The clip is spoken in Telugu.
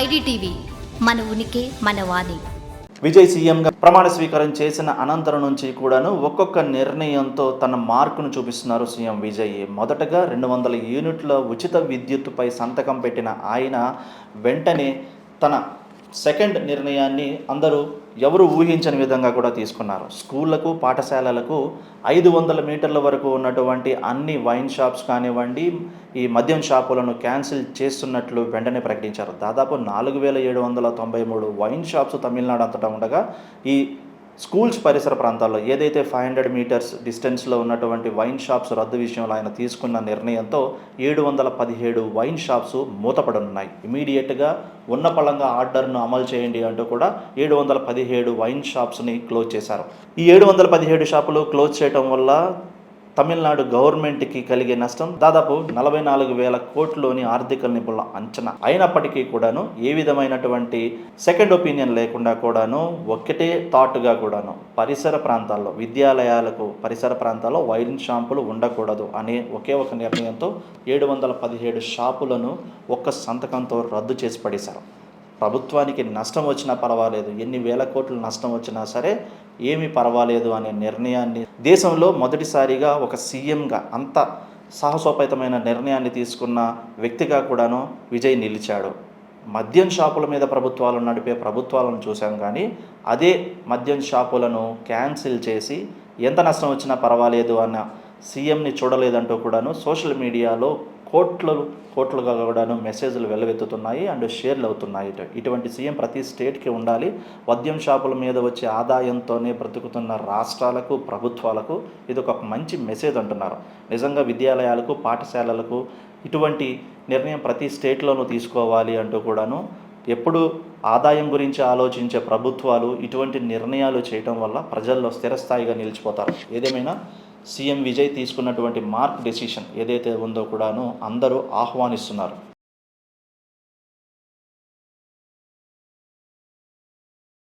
ఐడిటీవీ మన ఉనికి మన వాణి. విజయ్ సీఎంగా ప్రమాణ స్వీకారం చేసిన అనంతరం నుంచి కూడాను ఒక్కొక్క నిర్ణయంతో తన మార్కును చూపిస్తున్నారు సీఎం విజయ్. మొదటగా 200 యూనిట్ల ఉచిత విద్యుత్తుపై సంతకం పెట్టిన ఆయన వెంటనే తన సెకండ్ నిర్ణయాన్ని అందరూ ఎవరు ఊహించని విధంగా కూడా తీసుకున్నారు. స్కూళ్లకు పాఠశాలలకు 500 మీటర్ల వరకు ఉన్నటువంటి అన్ని వైన్ షాప్స్ కానివ్వండి, ఈ మద్యం షాపులను క్యాన్సిల్ చేస్తున్నట్లు వెంటనే ప్రకటించారు. దాదాపు 4793 వైన్ షాప్స్ తమిళనాడు అంతటా ఉండగా ఈ స్కూల్స్ పరిసర ప్రాంతాల్లో ఏదైతే 500 మీటర్స్ డిస్టెన్స్లో ఉన్నటువంటి వైన్ షాప్స్ రద్దు విషయంలో ఆయన తీసుకున్న నిర్ణయంతో 717 వైన్ షాప్స్ మూతపడనున్నాయి. ఇమీడియట్గా ఉన్న పళంగా ఆర్డర్ను అమలు చేయండి అంటూ కూడా 717 వైన్ షాప్స్ని క్లోజ్ చేశారు. ఈ 717 షాపులు క్లోజ్ చేయడం వల్ల తమిళనాడు గవర్నమెంట్కి కలిగే నష్టం దాదాపు 44,000 కోట్లలోని ఆర్థిక నిపుణుల అంచనా. అయినప్పటికీ కూడాను ఏ విధమైనటువంటి సెకండ్ ఒపీనియన్ లేకుండా కూడాను ఒక్కటే థాట్గా కూడాను పరిసర ప్రాంతాల్లో విద్యాలయాలకు పరిసర ప్రాంతాల్లో వైన్ షాపులు ఉండకూడదు అనే ఒకే ఒక నిర్ణయంతో 717 షాపులను ఒక్క సంతకంతో రద్దు చేసి పడేశారు. ప్రభుత్వానికి నష్టం వచ్చినా పర్వాలేదు, ఎన్ని వేల కోట్ల నష్టం వచ్చినా సరే ఏమీ పర్వాలేదు అనే నిర్ణయాన్ని దేశంలో మొదటిసారిగా ఒక సీఎంగా అంత సాహసోపేతమైన నిర్ణయాన్ని తీసుకున్న వ్యక్తిగా కూడాను విజయ్ నిలిచాడు. మద్యం షాపుల మీద ప్రభుత్వాలు నడిపే ప్రభుత్వాలను చూసాం, కానీ అదే మద్యం షాపులను క్యాన్సిల్ చేసి ఎంత నష్టం వచ్చినా పర్వాలేదు అన్న సీఎంని చూడలేదంటూ కూడాను సోషల్ మీడియాలో కోట్లుగా కూడాను మెసేజ్లు వెల్లవెత్తుతున్నాయి అండ్ షేర్లు అవుతున్నాయి. ఇటువంటి సీఎం ప్రతి స్టేట్కి ఉండాలి. మద్యం షాపుల మీద వచ్చే ఆదాయంతోనే బ్రతుకుతున్న రాష్ట్రాలకు ప్రభుత్వాలకు ఇది ఒక మంచి మెసేజ్ అంటున్నారు. నిజంగా విద్యాలయాలకు పాఠశాలలకు ఇటువంటి నిర్ణయం ప్రతి స్టేట్లోనూ తీసుకోవాలి అంటూ కూడాను ఎప్పుడు ఆదాయం గురించి ఆలోచించే ప్రభుత్వాలు ఇటువంటి నిర్ణయాలు చేయడం వల్ల ప్రజల్లో స్థిరస్థాయిగా నిలిచిపోతారు. ఏదేమైనా సీఎం విజయ్ తీసుకున్నటువంటి మార్క్ డెసిషన్ ఏదైతే ఉందో కూడాను అందరూ ఆహ్వానిస్తున్నారు.